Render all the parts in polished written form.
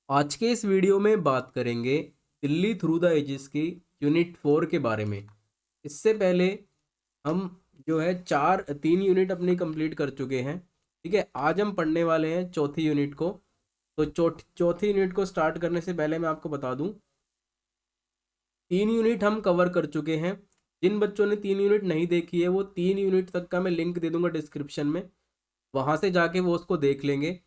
आज के इस वीडियो में बात करेंगे दिल्ली थ्रू द एजेस की यूनिट 4 के बारे में। इससे पहले हम जो है 3 यूनिट अपनी कंप्लीट कर चुके हैं। ठीक है, आज हम पढ़ने वाले हैं चौथी यूनिट को। तो चौथी यूनिट को स्टार्ट करने से पहले मैं आपको बता दूं, 3 यूनिट हम कवर कर चुके हैं। जिन बच्चों ने 3 यूनिट नहीं देखी है वो 3 यूनिट तक का मैं लिंक दे दूंगा डिस्क्रिप्शन में, वहाँ से जाके वो उसको देख लेंगे।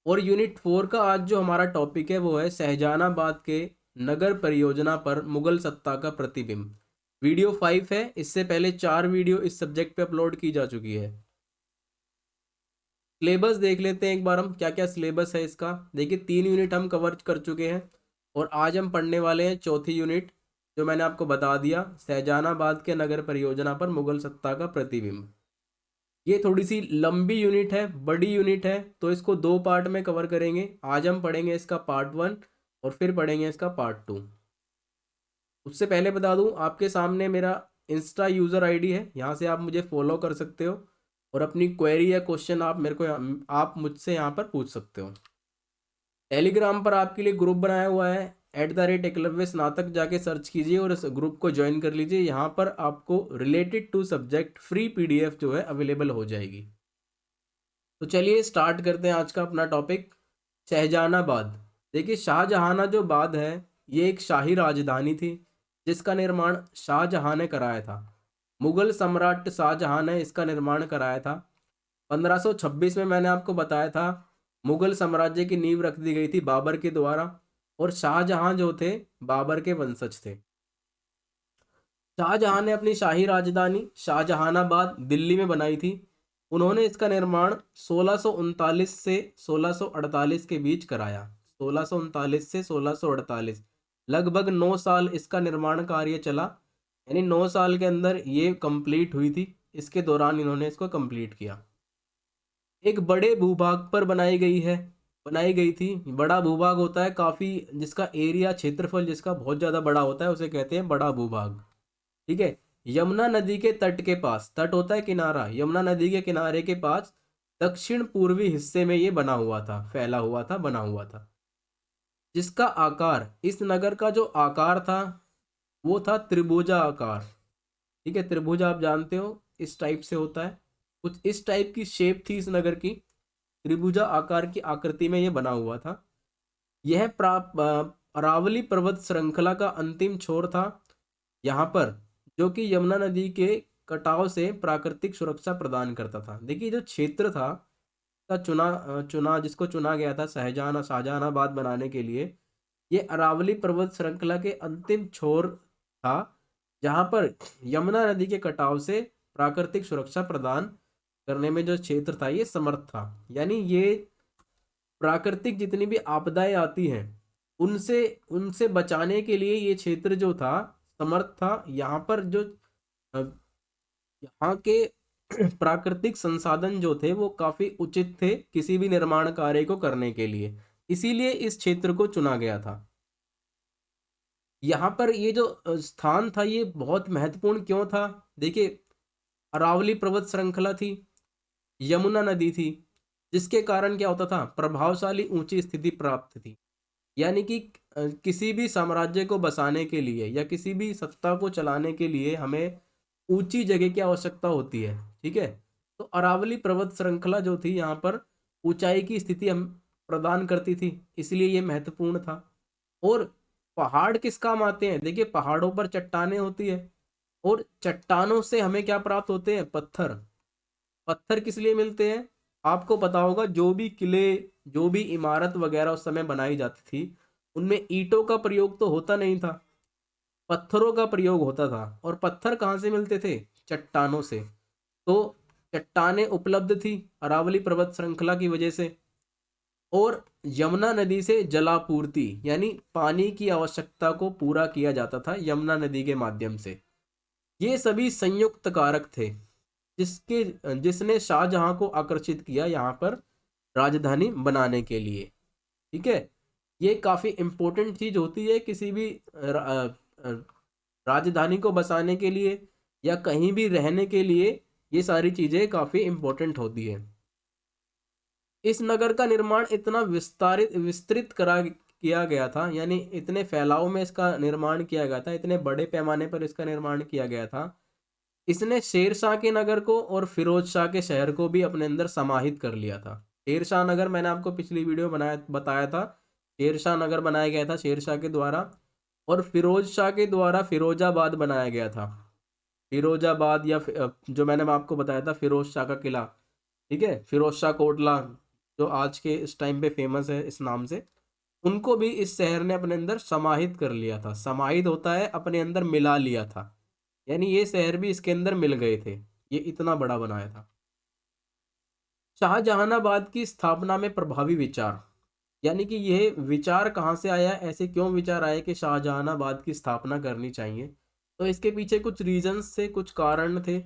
और यूनिट 4 का आज जो हमारा टॉपिक है वो है शाहजहानाबाद के नगर परियोजना पर मुगल सत्ता का प्रतिबिंब। वीडियो 5 है, इससे पहले 4 वीडियो इस सब्जेक्ट पे अपलोड की जा चुकी है। सिलेबस देख लेते हैं एक बार हम, क्या क्या सिलेबस है इसका। देखिए 3 यूनिट हम कवर कर चुके हैं और आज हम पढ़ने वाले हैं चौथी यूनिट, जो मैंने आपको बता दिया, शाहजहानाबाद के नगर परियोजना पर मुगल सत्ता का प्रतिबिंब। ये थोड़ी सी लंबी यूनिट है, बड़ी यूनिट है, तो इसको 2 पार्ट में कवर करेंगे। आज हम पढ़ेंगे इसका पार्ट 1 और फिर पढ़ेंगे इसका पार्ट 2। उससे पहले बता दूं, आपके सामने मेरा इंस्टा यूज़र आईडी है, यहाँ से आप मुझे फॉलो कर सकते हो और अपनी क्वेरी या क्वेश्चन आप मुझसे यहाँ पर पूछ सकते हो। टेलीग्राम पर आपके लिए ग्रुप बनाया हुआ है @एकलव्य स्नातक, जाके सर्च कीजिए और इस ग्रुप को ज्वाइन कर लीजिए। यहाँ पर आपको related to subject free PDF जो है अवेलेबल हो जाएगी। तो चलिए स्टार्ट करते हैं आज का अपना टॉपिक, शाहजहानाबाद। देखिए शाहजहानाबाद है, ये एक शाही राजधानी थी जिसका निर्माण शाहजहां ने कराया था। मुगल सम्राट शाहजहां ने इसका निर्माण कराया था। 1526 में मैंने आपको बताया था मुगल साम्राज्य की नींव रख दी गई थी बाबर के द्वारा, और शाहजहां जो थे बाबर के वंशज थे। शाहजहां ने अपनी शाही राजधानी शाहजहानाबाद दिल्ली में बनाई थी। उन्होंने इसका निर्माण 1639 से 1648 के बीच कराया। 1639 से 1648, लगभग 9 साल इसका निर्माण कार्य चला, यानी 9 साल के अंदर ये कंप्लीट हुई थी। इसके दौरान इन्होंने इसको कंप्लीट किया। एक बड़े भूभाग पर बनाई गई थी। बड़ा भूभाग होता है काफ़ी, जिसका एरिया क्षेत्रफल जिसका बहुत ज़्यादा बड़ा होता है उसे कहते हैं बड़ा भूभाग। ठीक है, यमुना नदी के तट के पास, तट होता है किनारा, यमुना नदी के किनारे के पास दक्षिण पूर्वी हिस्से में ये बना हुआ था, फैला हुआ था, बना हुआ था। जिसका आकार, इस नगर का जो आकार था वो था त्रिभुजा आकार। ठीक है, त्रिभुज आप जानते हो इस टाइप से होता है, कुछ इस टाइप की शेप थी इस नगर की। त्रिभुजा आकार की आकृति में ये बना हुआ था। यह अरावली पर्वत श्रृंखला का अंतिम छोर था यहाँ पर, जो कि यमुना नदी के कटाव से प्राकृतिक सुरक्षा प्रदान करता था। देखिए जो क्षेत्र था का चुना जिसको चुना गया था शाहजहानाबाद बनाने के लिए, ये अरावली पर्वत श्रृंखला के अंतिम छोर था, जहाँ पर यमुना नदी के कटाव से प्राकृतिक सुरक्षा प्रदान करने में जो क्षेत्र था ये समर्थ था। यानी ये प्राकृतिक जितनी भी आपदाएं आती हैं उनसे उनसे बचाने के लिए ये क्षेत्र जो था समर्थ था। यहाँ पर जो यहाँ के प्राकृतिक संसाधन जो थे वो काफी उचित थे किसी भी निर्माण कार्य को करने के लिए, इसीलिए इस क्षेत्र को चुना गया था। यहाँ पर ये जो स्थान था ये बहुत महत्वपूर्ण क्यों था। देखिए अरावली पर्वत श्रृंखला थी, यमुना नदी थी, जिसके कारण क्या होता था, प्रभावशाली ऊंची स्थिति प्राप्त थी। यानी कि किसी भी साम्राज्य को बसाने के लिए या किसी भी सत्ता को चलाने के लिए हमें ऊंची जगह की आवश्यकता होती है। ठीक है, तो अरावली पर्वत श्रृंखला जो थी यहाँ पर ऊंचाई की स्थिति हम प्रदान करती थी, इसलिए ये महत्वपूर्ण था। और पहाड़ किस काम आते हैं, देखिए पहाड़ों पर चट्टानें होती है और चट्टानों से हमें क्या प्राप्त होते हैं, पत्थर। पत्थर किस लिए मिलते हैं, आपको पता होगा जो भी किले, जो भी इमारत वगैरह उस समय बनाई जाती थी उनमें ईंटों का प्रयोग तो होता नहीं था, पत्थरों का प्रयोग होता था। और पत्थर कहाँ से मिलते थे, चट्टानों से। तो चट्टानें उपलब्ध थी अरावली पर्वत श्रृंखला की वजह से, और यमुना नदी से जलापूर्ति यानी पानी की आवश्यकता को पूरा किया जाता था यमुना नदी के माध्यम से। ये सभी संयुक्त कारक थे जिसने शाहजहां को आकर्षित किया यहाँ पर राजधानी बनाने के लिए। ठीक है, ये काफ़ी इम्पोर्टेंट चीज़ होती है किसी भी राजधानी को बसाने के लिए या कहीं भी रहने के लिए, ये सारी चीज़ें काफ़ी इम्पोर्टेंट होती है। इस नगर का निर्माण इतना विस्तृत किया गया था, यानी इतने फैलाव में इसका निर्माण किया गया था, इतने बड़े पैमाने पर इसका निर्माण किया गया था। इसने शेर शाह के नगर को और फिरोज शाह के शहर को भी अपने अंदर समाहित कर लिया था। शेर शाह नगर मैंने आपको पिछली वीडियो बताया था, शेर शाह नगर बनाया गया था शेर शाह के द्वारा, और फिरोज शाह के द्वारा फिरोजाबाद बनाया गया था। फिरोजाबाद या जो मैंने आपको बताया था फिरोज शाह का किला, ठीक है, फिरोज शाह कोटला, जो आज के इस टाइम पे फेमस है इस नाम से, उनको भी इस शहर ने अपने अंदर समाहित कर लिया था। समाहित होता है अपने अंदर मिला लिया था, यानी ये शहर भी इसके अंदर मिल गए थे, ये इतना बड़ा बनाया था। शाहजहानाबाद की स्थापना में प्रभावी विचार, यानी कि यह विचार कहाँ से आया, ऐसे क्यों विचार आए कि शाहजहानाबाद की स्थापना करनी चाहिए। तो इसके पीछे कुछ रीजंस थे, कुछ कारण थे।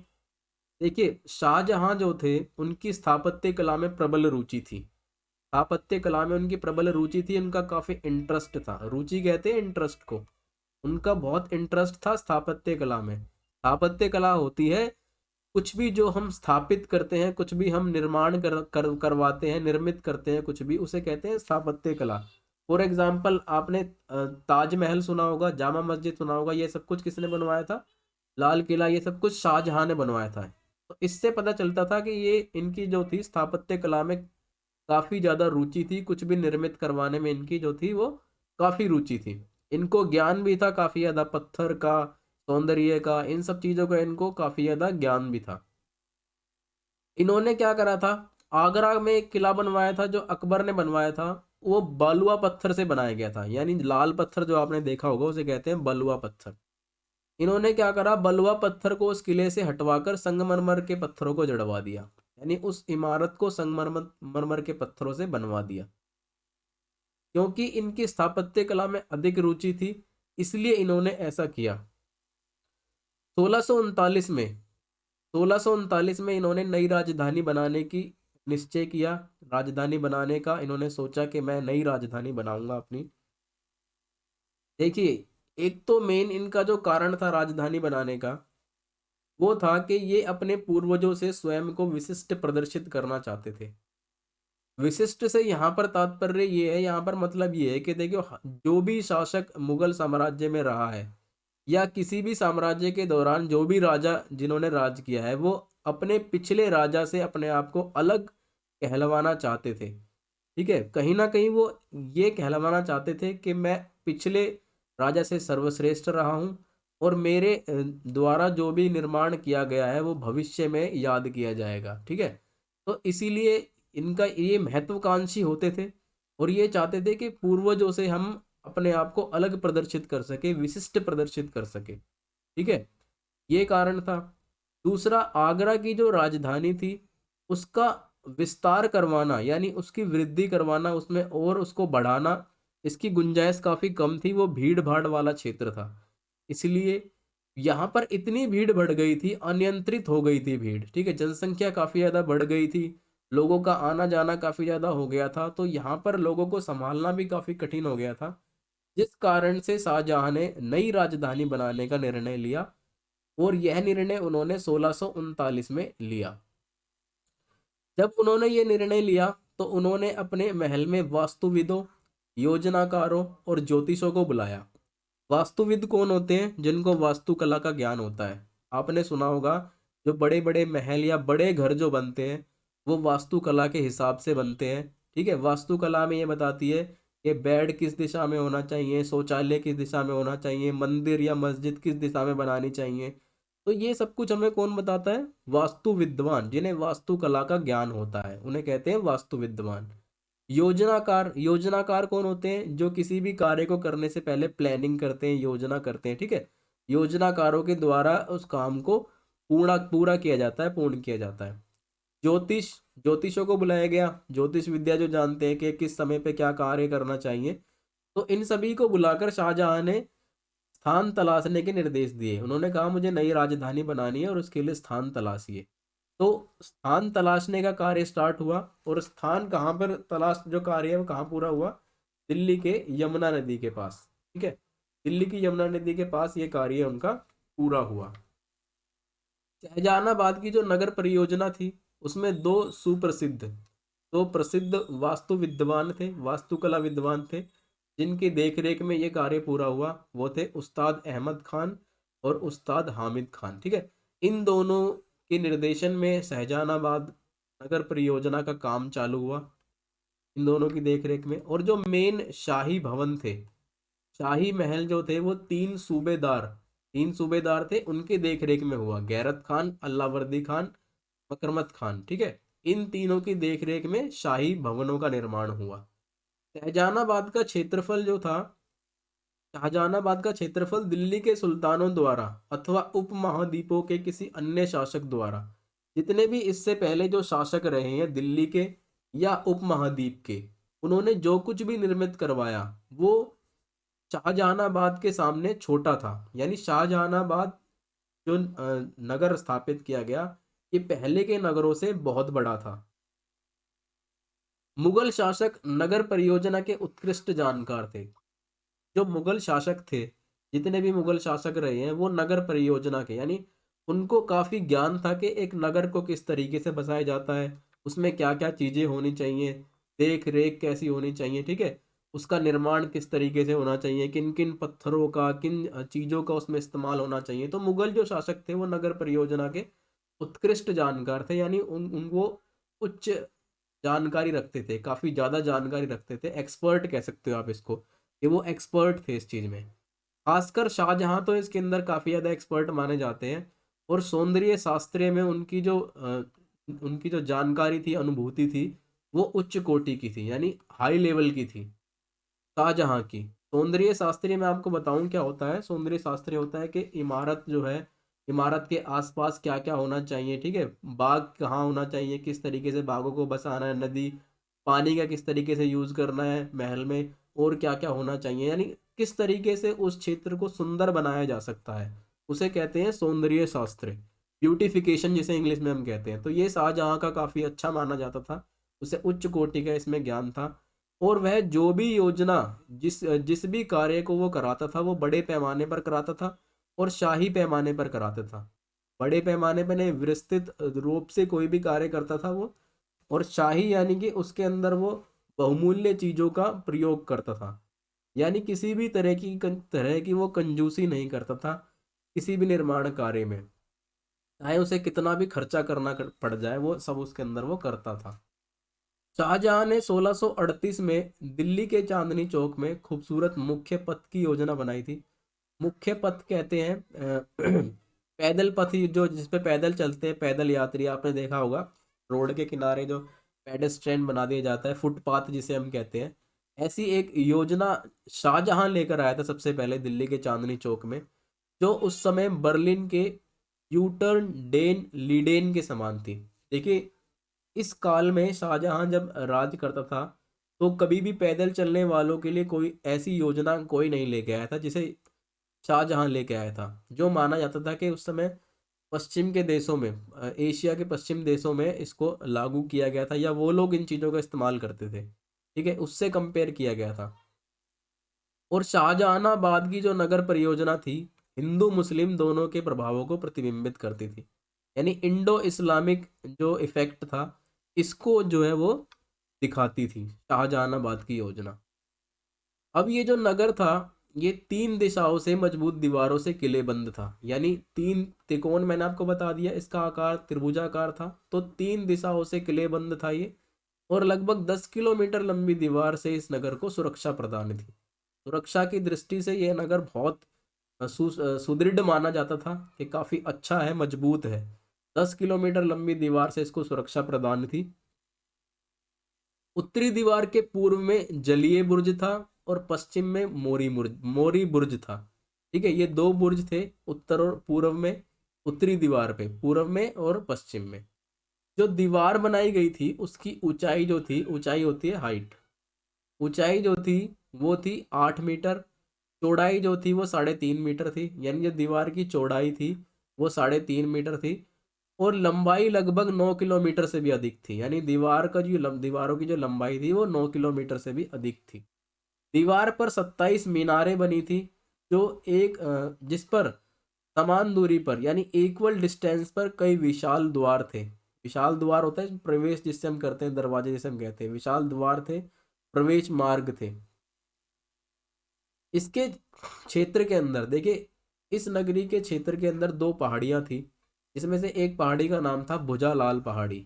देखिए, शाहजहां जो थे उनकी स्थापत्य कला में प्रबल रुचि थी, स्थापत्य कला में उनकी प्रबल रुचि थी, उनका काफी इंटरेस्ट था। रुचि कहते हैं इंटरेस्ट को, उनका बहुत इंटरेस्ट था स्थापत्य कला में। स्थापत्य कला होती है कुछ भी जो हम स्थापित करते हैं, कुछ भी हम निर्माण करवाते हैं, निर्मित करते हैं, कुछ भी, उसे कहते हैं स्थापत्य कला। फॉर एग्जाम्पल, आपने ताजमहल सुना होगा, जामा मस्जिद सुना होगा, ये सब कुछ किसने बनवाया था? लाल किला, ये सब कुछ शाहजहां ने बनवाया था। तो इससे पता चलता था कि ये इनकी जो थी स्थापत्य कला में काफी ज्यादा रुचि थी, कुछ भी निर्मित करवाने में इनकी जो थी वो काफी रुचि थी। इनको ज्ञान भी था काफी ज्यादा, पत्थर का, सौंदर्य का, इन सब चीजों का इनको काफी ज्यादा ज्ञान भी था। इन्होंने क्या करा था, आगरा में एक किला बनवाया था जो अकबर ने बनवाया था, वो बलुआ पत्थर से बनाया गया था, यानी लाल पत्थर जो आपने देखा होगा उसे कहते हैं बलुआ पत्थर। इन्होंने क्या करा, बलुआ पत्थर को उस किले से हटवाकर संगमरमर के पत्थरों को जड़वा दिया, यानी उस इमारत को संगमरमर के पत्थरों से बनवा दिया। क्योंकि इनकी स्थापत्य कला में अधिक रुचि थी, इसलिए इन्होंने ऐसा किया। 1639 में 1639 में इन्होंने नई राजधानी बनाने की निश्चय किया। राजधानी बनाने का इन्होंने सोचा कि मैं नई राजधानी बनाऊंगा अपनी। देखिए, एक तो मेन इनका जो कारण था राजधानी बनाने का, वो था कि ये अपने पूर्वजों से स्वयं को विशिष्ट प्रदर्शित करना चाहते थे। विशिष्ट से यहाँ पर तात्पर्य ये है, यहाँ पर मतलब ये है कि देखियो, जो भी शासक मुगल साम्राज्य में रहा है या किसी भी साम्राज्य के दौरान जो भी राजा जिन्होंने राज किया है, वो अपने पिछले राजा से अपने आप को अलग कहलवाना चाहते थे। ठीक है, कहीं ना कहीं वो ये कहलवाना चाहते थे कि मैं पिछले राजा से सर्वश्रेष्ठ रहा हूँ, और मेरे द्वारा जो भी निर्माण किया गया है वो भविष्य में याद किया जाएगा। ठीक है, तो इसीलिए इनका ये महत्वाकांक्षी होते थे, और ये चाहते थे कि पूर्वजों से हम अपने आप को अलग प्रदर्शित कर सके, विशिष्ट प्रदर्शित कर सके। ठीक है, ये कारण था। दूसरा, आगरा की जो राजधानी थी उसका विस्तार करवाना, यानी उसकी वृद्धि करवाना, उसमें और उसको बढ़ाना, इसकी गुंजाइश काफी कम थी, वो भीड़ भाड़ वाला क्षेत्र था। इसलिए यहाँ पर इतनी भीड़ बढ़ गई थी, अनियंत्रित हो गई थी भीड़। ठीक है, जनसंख्या काफी ज्यादा बढ़ गई थी, लोगों का आना जाना काफी ज्यादा हो गया था, तो यहाँ पर लोगों को संभालना भी काफी कठिन हो गया था, जिस कारण से शाहजहां ने नई राजधानी बनाने का निर्णय लिया, और यह निर्णय उन्होंने 1639 में लिया। जब उन्होंने ये निर्णय लिया तो उन्होंने अपने महल में वास्तुविदों, योजनाकारों और ज्योतिषों को बुलाया। वास्तुविद कौन होते हैं? जिनको वास्तुकला का ज्ञान होता है। आपने सुना होगा, जो बड़े बड़े महल या बड़े घर जो बनते हैं वो वास्तुकला के हिसाब से बनते हैं। ठीक है, वास्तुकला में ये बताती है कि बेड किस दिशा में होना चाहिए, शौचालय किस दिशा में होना चाहिए, मंदिर या मस्जिद किस दिशा में बनानी चाहिए। तो ये सब कुछ हमें कौन बताता है? वास्तु विद्वान, जिन्हें वास्तुकला का ज्ञान होता है उन्हें कहते हैं वास्तु विद्वान। योजनाकार, योजनाकार कौन होते हैं? जो किसी भी कार्य को करने से पहले प्लानिंग करते हैं, योजना करते हैं। ठीक है, योजनाकारों के द्वारा उस काम को पूरा पूरा किया जाता है, पूर्ण किया जाता है। ज्योतिष, ज्योतिषों को बुलाया गया, ज्योतिष विद्या जो जानते हैं कि किस समय पे क्या कार्य करना चाहिए। तो इन सभी को बुलाकर शाहजहां ने स्थान तलाशने के निर्देश दिए। उन्होंने कहा मुझे नई राजधानी बनानी है और उसके लिए स्थान तलाशिए। तो स्थान तलाशने का कार्य स्टार्ट हुआ, और स्थान कहाँ पर तलाश जो कार्य है वो कहाँ पूरा हुआ? दिल्ली के यमुना नदी के पास। ठीक है, दिल्ली की यमुना नदी के पास ये कार्य उनका पूरा हुआ। शाहजहानाबाद की जो नगर परियोजना थी उसमें दो प्रसिद्ध वास्तु विद्वान थे, वास्तुकला विद्वान थे। जिनकी देखरेख में ये कार्य पूरा हुआ वो थे उस्ताद अहमद खान और उस्ताद हामिद खान। ठीक है, इन दोनों के निर्देशन में शाहजहानाबाद नगर परियोजना का काम चालू हुआ, इन दोनों की देखरेख में। और जो मेन शाही भवन थे, शाही महल जो थे, वो तीन सूबेदार थे, उनके देखरेख में हुआ। गैरत खान, अल्लावर्दी खान, मकरमत खान। ठीक है, इन तीनों की देखरेख में शाही भवनों का निर्माण हुआ। शाहजहानाबाद का क्षेत्रफल जो था, शाहजहानाबाद का क्षेत्रफल दिल्ली के सुल्तानों द्वारा अथवा उपमहाद्वीपों के किसी अन्य शासक द्वारा, जितने भी इससे पहले जो शासक रहे हैं दिल्ली के या उपमहाद्वीप के, उन्होंने जो कुछ भी निर्मित करवाया वो शाहजहानाबाद के सामने छोटा था। यानी शाहजहानाबाद जो नगर स्थापित किया गया, ये पहले के नगरों से बहुत बड़ा था। मुगल शासक नगर परियोजना के उत्कृष्ट जानकार थे। जो मुगल शासक थे, जितने भी मुगल शासक रहे हैं, वो नगर परियोजना के, यानी उनको काफी ज्ञान था कि एक नगर को किस तरीके से बसाया जाता है, उसमें क्या क्या चीजें होनी चाहिए, देख रेख कैसी होनी चाहिए। ठीक है, उसका निर्माण किस तरीके से होना चाहिए, किन किन पत्थरों का, किन चीजों का उसमें इस्तेमाल होना चाहिए। तो मुगल जो शासक थे वो नगर परियोजना के उत्कृष्ट जानकार थे, यानी उनको उच्च जानकारी रखते थे, काफी ज्यादा जानकारी रखते थे, एक्सपर्ट कह सकते हो आप इसको, कि वो एक्सपर्ट थे इस चीज में। खासकर शाहजहां तो इसके अंदर काफी ज्यादा एक्सपर्ट माने जाते हैं। और सौंदर्य शास्त्र में उनकी जो जानकारी थी, अनुभूति थी, वो उच्च कोटि की थी, यानी हाई लेवल की थी शाहजहां की। सौंदर्य शास्त्री में आपको बताऊं क्या होता है। सौंदर्य शास्त्री होता है कि इमारत जो है, इमारत के आसपास क्या क्या होना चाहिए। ठीक है, बाग कहाँ होना चाहिए, किस तरीके से बागों को बसाना है, नदी, पानी का किस तरीके से यूज करना है महल में, और क्या क्या होना चाहिए, यानी किस तरीके से उस क्षेत्र को सुंदर बनाया जा सकता है, उसे कहते हैं सौंदर्य शास्त्र, ब्यूटिफिकेशन जिसे इंग्लिश में हम कहते हैं। तो ये शाहजहां का काफी अच्छा माना जाता था, उसे उच्च कोटि का इसमें ज्ञान था। और वह जो भी योजना, जिस जिस भी कार्य को वो कराता था, वो बड़े पैमाने पर कराता था और शाही पैमाने पर कराता था। बड़े पैमाने पर नहीं, विस्तृत रूप से कोई भी कार्य करता था वो। और शाही यानी कि उसके अंदर वो बहुमूल्य चीजों का प्रयोग करता था, यानी किसी भी तरह की वो कंजूसी नहीं करता था किसी भी निर्माण कार्य में, चाहे उसे कितना भी खर्चा पड़ जाए, वो सब उसके अंदर वो करता था। शाहजहां ने 1638 में दिल्ली के चांदनी चौक में खूबसूरत मुख्य पथ की योजना बनाई थी। मुख्य पथ कहते हैं पैदल पथ, जो जिसपे पैदल चलते हैं, पैदल यात्री, आपने देखा होगा रोड के किनारे जो पेडेस्ट्रियन बना दिया जाता है, फुटपाथ जिसे हम कहते हैं। ऐसी एक योजना शाहजहां लेकर आया था सबसे पहले दिल्ली के चांदनी चौक में, जो उस समय बर्लिन के यूटर्न डेन लीडेन के समान थी। देखिए, इस काल में शाहजहां जब राज करता था, तो कभी भी पैदल चलने वालों के लिए कोई ऐसी योजना कोई नहीं लेके आया था जिसे शाहजहां लेके आया था। जो माना जाता था कि उस समय पश्चिम के देशों में, एशिया के पश्चिम देशों में इसको लागू किया गया था, या वो लोग इन चीज़ों का इस्तेमाल करते थे। ठीक है, उससे कंपेयर किया गया था। और शाहजहानाबाद की जो नगर परियोजना थी, हिंदू मुस्लिम दोनों के प्रभावों को प्रतिबिंबित करती थी, यानी इंडो इस्लामिक जो इफेक्ट था, इसको जो है वो दिखाती थी शाहजहानाबाद की योजना। अब ये जो नगर था, ये तीन दिशाओं से मजबूत दीवारों से किलेबंद था, यानी तीन त्रिकोण, मैंने आपको बता दिया इसका आकार त्रिभुजाकार था, तो तीन दिशाओं से किलेबंद था ये। और लगभग 10 किलोमीटर लंबी दीवार से इस नगर को सुरक्षा प्रदान थी। सुरक्षा की दृष्टि से यह नगर बहुत सुदृढ़ माना जाता था, कि काफी अच्छा है, मजबूत है। 10 किलोमीटर लंबी दीवार से इसको सुरक्षा प्रदान थी। उत्तरी दीवार के पूर्व में जलीय बुर्ज था और पश्चिम में मोरी बुर्ज था। ठीक है, ये दो बुर्ज थे उत्तर और पूर्व में, उत्तरी दीवार पे, पूर्व में और पश्चिम में। जो दीवार बनाई गई थी उसकी ऊंचाई जो थी, ऊंचाई होती है हाइट, ऊंचाई जो थी वो थी 8 मीटर, चौड़ाई जो थी वो 3.5 मीटर थी, यानी जो दीवार की चौड़ाई थी वो 3.5 मीटर थी। और लंबाई लगभग 9 किलोमीटर से भी अधिक थी, यानी दीवारों की जो लंबाई थी वो 9 किलोमीटर से भी अधिक थी। दीवार पर 27 मीनारें बनी थी, जो जिस पर समान दूरी पर, यानी इक्वल डिस्टेंस पर कई विशाल द्वार थे। विशाल द्वार होता है प्रवेश जिससे हम करते हैं, दरवाजे जिसे हम कहते हैं, विशाल द्वार थे, प्रवेश मार्ग थे। इसके क्षेत्र के अंदर देखिए, इस नगरी के क्षेत्र के अंदर दो पहाड़ियां थी, जिसमें से एक पहाड़ी का नाम था भुजालाल पहाड़ी।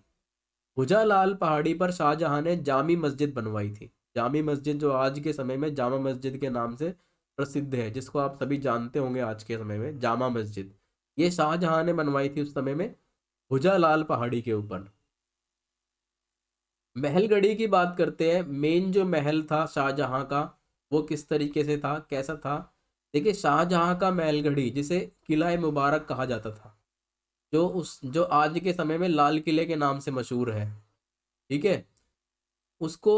भुजालाल पहाड़ी पर शाहजहां ने जामी मस्जिद बनवाई थी। जामी मस्जिद जो आज के समय में जामा मस्जिद के नाम से प्रसिद्ध है, जिसको आप सभी जानते होंगे आज के समय में, जामा मस्जिद, ये शाहजहां ने बनवाई थी उस समय में भुजालाल पहाड़ी के ऊपर। महलगढ़ी की बात करते हैं। मेन जो महल था शाहजहां का, वो किस तरीके से था, कैसा था। देखिए, शाहजहां का महलगढ़ी, जिसे किला मुबारक कहा जाता था, जो आज के समय में लाल किले के नाम से मशहूर है, ठीक है, उसको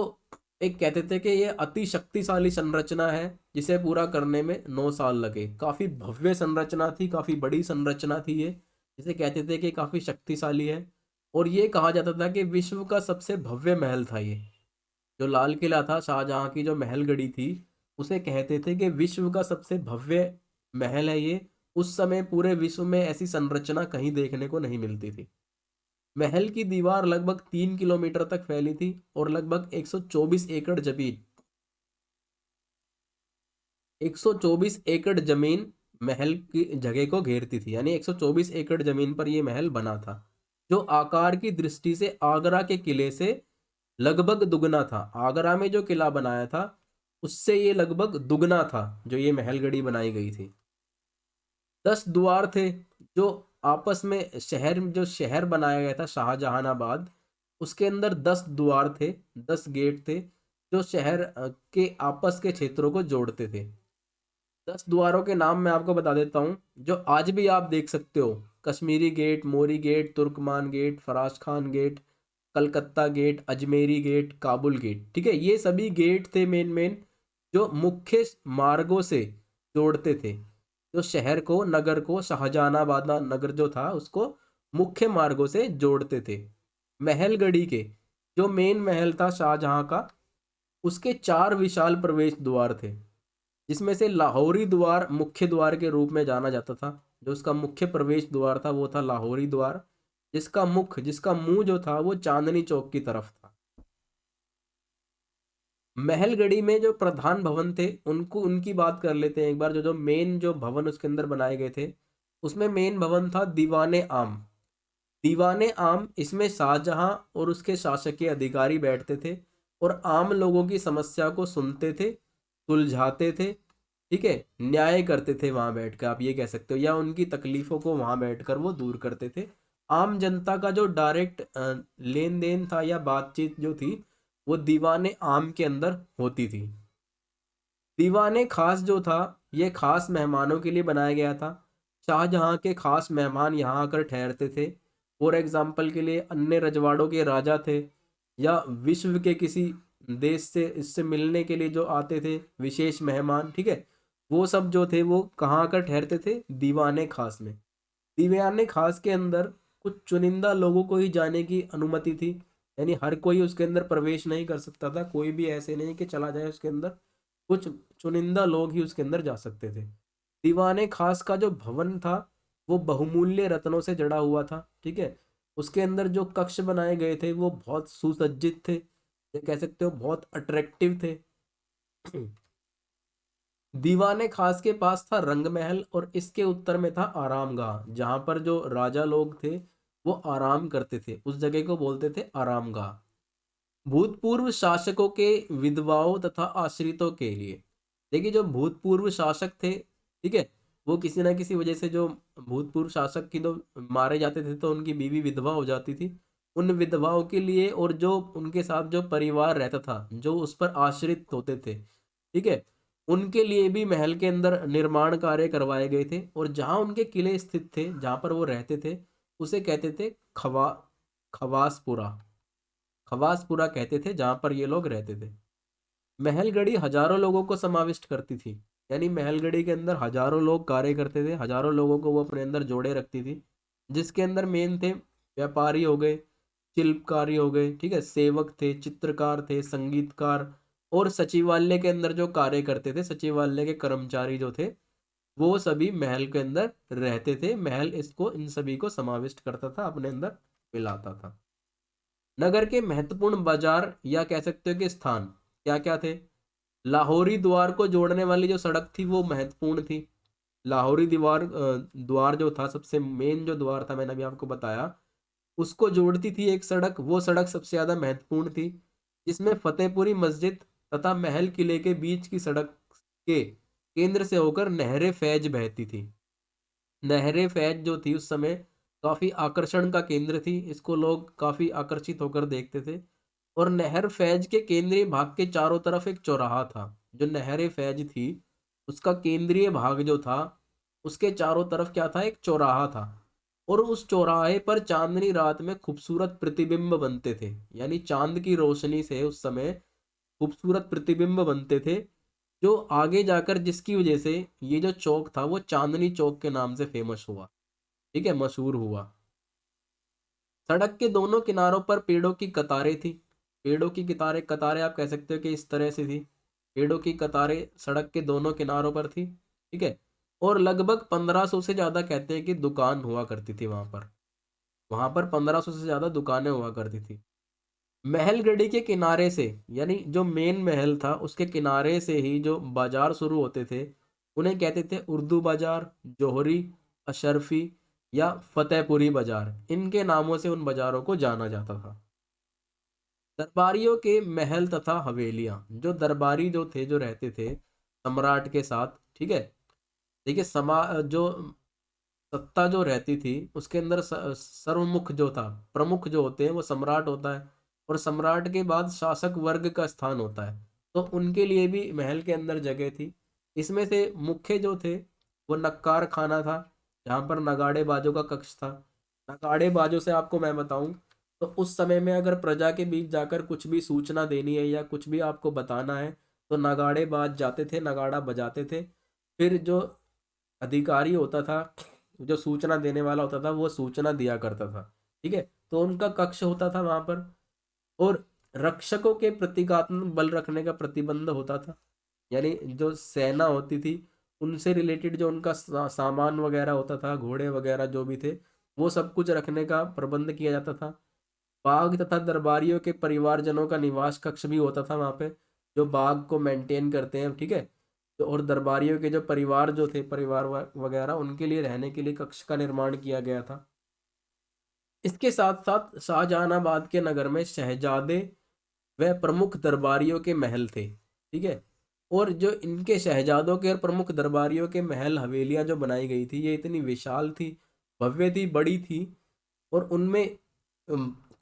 एक कहते थे कि ये अति शक्तिशाली संरचना है, जिसे पूरा करने में 9 साल लगे। काफी भव्य संरचना थी, काफी बड़ी संरचना थी ये, जिसे कहते थे कि काफी शक्तिशाली है। और ये कहा जाता था कि विश्व का सबसे भव्य महल था ये। जो लाल किला था, शाहजहां की जो महलगढ़ी थी, उसे कहते थे कि विश्व का सबसे भव्य महल है ये। उस समय पूरे विश्व में ऐसी संरचना कहीं देखने को नहीं मिलती थी। महल की दीवार लगभग 3 किलोमीटर तक फैली थी और लगभग 124 एकड़ जमीन, 124 एकड़ जमीन महल की जगह को घेरती थी। यानी 124 एकड़ जमीन पर यह महल बना था, जो आकार की दृष्टि से आगरा के किले से लगभग दुगना था। आगरा में जो किला बनाया था, उससे ये लगभग दुगना था जो ये महलगढ़ी बनाई गई थी। 10 द्वार थे जो आपस में, शहर बनाया गया था शाहजहानाबाद, उसके अंदर 10 द्वार थे, 10 गेट थे, जो शहर के आपस के क्षेत्रों को जोड़ते थे। 10 द्वारों के नाम मैं आपको बता देता हूँ, जो आज भी आप देख सकते हो। Kashmiri gate, Mori gate, Turkman gate, Faraz Khan gate, Calcutta gate, Ajmeri gate, Kabul gate, ठीक है, ये सभी गेट थे मेन मेन, जो मुख्य मार्गों से जोड़ते थे। जो शहर को, नगर को, शाहजहानाबाद नगर जो था उसको मुख्य मार्गों से जोड़ते थे। महलगढ़ी के जो मेन महल था शाहजहां का, उसके 4 विशाल प्रवेश द्वार थे, जिसमें से लाहौरी द्वार मुख्य द्वार के रूप में जाना जाता था। जो उसका मुख्य प्रवेश द्वार था वो था लाहौरी द्वार, जिसका मुंह जो था वो चांदनी चौक की तरफ था। महलगढ़ी में जो प्रधान भवन थे, उनकी बात कर लेते हैं एक बार। जो मेन जो भवन उसके अंदर बनाए गए थे, उसमें मेन भवन था दीवाने आम। दीवाने आम, इसमें शाहजहां और उसके शासकीय अधिकारी बैठते थे और आम लोगों की समस्या को सुनते थे, सुलझाते थे, ठीक है, न्याय करते थे वहां बैठकर, आप ये कह सकते हो, या उनकी तकलीफों को वहां बैठकर वो दूर करते थे। आम जनता का जो डायरेक्ट लेन देन था या बातचीत जो थी, वो दीवाने आम के अंदर होती थी। दीवाने खास जो था, ये खास मेहमानों के लिए बनाया गया था। शाहजहां के खास मेहमान यहाँ आकर ठहरते थे। फॉर एग्जाम्पल के लिए, अन्य रजवाड़ों के राजा थे या विश्व के किसी देश से इससे मिलने के लिए जो आते थे विशेष मेहमान, ठीक है, वो सब जो थे वो कहाँ आकर ठहरते थे, दीवाने खास में। दीवाने खास के अंदर कुछ चुनिंदा लोगों को ही जाने की अनुमति थी। यानी हर कोई उसके अंदर प्रवेश नहीं कर सकता था, कोई भी ऐसे नहीं कि चला जाए उसके अंदर, कुछ चुनिंदा लोग ही उसके अंदर जा सकते थे। दीवाने खास का जो भवन था, वो बहुमूल्य रत्नों से जड़ा हुआ था, ठीक है। उसके अंदर जो कक्ष बनाए गए थे वो बहुत सुसज्जित थे, ये कह सकते हो बहुत अट्रैक्टिव थे। दीवाने खास के पास था रंग महल और इसके उत्तर में था आरामगाह, जहां पर जो राजा लोग थे वो आराम करते थे, उस जगह को बोलते थे आरामगाह। भूतपूर्व शासकों के विधवाओं तथा आश्रितों के लिए, देखिए जो भूतपूर्व शासक थे, ठीक है, वो किसी ना किसी वजह से, जो भूतपूर्व शासक की तो मारे जाते थे तो उनकी बीवी विधवा हो जाती थी, उन विधवाओं के लिए और जो उनके साथ जो परिवार रहता था, जो उस पर आश्रित होते थे, ठीक है, उनके लिए भी महल के अंदर निर्माण कार्य करवाए गए थे। और जहाँ उनके किले स्थित थे, जहाँ पर वो रहते थे, उसे कहते थे खवासपुरा। खवासपुरा कहते थे जहां पर ये लोग रहते थे। महलगढ़ी हजारों लोगों को समाविष्ट करती थी। यानी महलगढ़ी के अंदर हजारों लोग कार्य करते थे, हजारों लोगों को वो अपने अंदर जोड़े रखती थी, जिसके अंदर मेन थे व्यापारी हो गए, शिल्पकारी हो गए, ठीक है, सेवक थे, चित्रकार थे, संगीतकार, और सचिवालय के अंदर जो कार्य करते थे, सचिवालय के कर्मचारी जो थे, वो सभी महल के अंदर रहते थे। महल इसको, इन सभी को समाविष्ट करता था, अपने अंदर मिलाता था। नगर के महत्वपूर्ण बाजार या कह सकते हो कि स्थान क्या क्या थे। लाहौरी द्वार को जोड़ने वाली जो सड़क थी वो महत्वपूर्ण थी। लाहौरी द्वार जो था, सबसे मेन जो द्वार था, मैंने अभी आपको बताया, उसको जोड़ती थी एक सड़क, वो सड़क सबसे ज्यादा महत्वपूर्ण थी। जिसमें फतेहपुरी मस्जिद तथा महल किले के बीच की सड़क के केंद्र से होकर नहरे फैज बहती थी। नहरे फैज जो थी उस समय काफी आकर्षण का केंद्र थी, इसको लोग काफी आकर्षित होकर देखते थे। और नहर फैज के केंद्रीय भाग के चारों तरफ एक चौराहा था। जो नहर फैज थी उसका केंद्रीय भाग जो था, उसके चारों तरफ क्या था, एक चौराहा था। और उस चौराहे पर चांदनी रात में खूबसूरत प्रतिबिंब बनते थे, यानी चांद की रोशनी से उस समय खूबसूरत प्रतिबिंब बनते थे, जो आगे जाकर जिसकी वजह से ये जो चौक था वो चांदनी चौक के नाम से फेमस हुआ। ठीक है, मशहूर हुआ। सड़क के दोनों किनारों पर पेड़ों की कतारें थी। पेड़ों की कतारें कतारें आप कह सकते हो कि इस तरह से थी। पेड़ों की कतारें सड़क के दोनों किनारों पर थी। ठीक है। और लगभग 1500 से ज्यादा कहते हैं कि दुकान हुआ करती थी वहां पर। वहां पर 1500 से ज्यादा दुकानें हुआ करती थी। महलगढ़ी के किनारे से, यानी जो मेन महल था उसके किनारे से ही जो बाजार शुरू होते थे, उन्हें कहते थे उर्दू बाजार, जौहरी, अशरफी या फतेहपुरी बाजार। इनके नामों से उन बाजारों को जाना जाता था। दरबारियों के महल तथा हवेलियां, जो दरबारी जो थे, जो रहते थे सम्राट के साथ, ठीक है। देखिए, जो सत्ता जो रहती थी उसके अंदर सर्वमुख जो था, प्रमुख जो होते हैं वो सम्राट होता है। और सम्राट के बाद शासक वर्ग का स्थान होता है। तो उनके लिए भी महल के अंदर जगह थी। इसमें से मुख्य जो थे वो नक्कार खाना था, जहाँ पर नगाड़े बाजों का कक्ष था। नगाड़े बाजों से आपको मैं बताऊं तो उस समय में अगर प्रजा के बीच जाकर कुछ भी सूचना देनी है या कुछ भी आपको बताना है, तो नगाड़े बाज जाते थे, नगाड़ा बजाते थे। फिर जो अधिकारी होता था, जो सूचना देने वाला होता था, वो सूचना दिया करता था। ठीक है, तो उनका कक्ष होता था वहां पर। और रक्षकों के प्रतीकात्मक बल रखने का प्रतिबंध होता था, यानी जो सेना होती थी उनसे रिलेटेड जो उनका सामान वगैरह होता था, घोड़े वगैरह जो भी थे, वो सब कुछ रखने का प्रबंध किया जाता था। बाग तथा दरबारियों के परिवारजनों का निवास कक्ष भी होता था वहां पे, जो बाग को मेंटेन करते हैं। ठीक है। तो और दरबारियों के जो परिवार जो थे, परिवार वगैरह, उनके लिए रहने के लिए कक्ष का निर्माण किया गया था। इसके साथ साथ शाहजहानाबाद के नगर में शहजादे व प्रमुख दरबारियों के महल थे। ठीक है। और जो इनके शहजादों के और प्रमुख दरबारियों के महल हवेलियां जो बनाई गई थी, ये इतनी विशाल थी, भव्य थी, बड़ी थी। और उनमें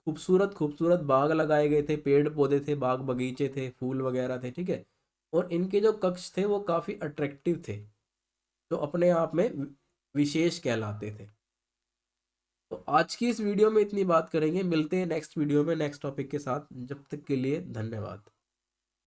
खूबसूरत खूबसूरत बाग लगाए गए थे, पेड़ पौधे थे, बाग बगीचे थे, फूल वगैरह थे। ठीक है। और इनके जो कक्ष थे वो काफी अट्रैक्टिव थे, जो अपने आप में विशेष कहलाते थे। तो आज की इस वीडियो में इतनी बात करेंगे, मिलते हैं नेक्स्ट वीडियो में नेक्स्ट टॉपिक के साथ। जब तक के लिए धन्यवाद।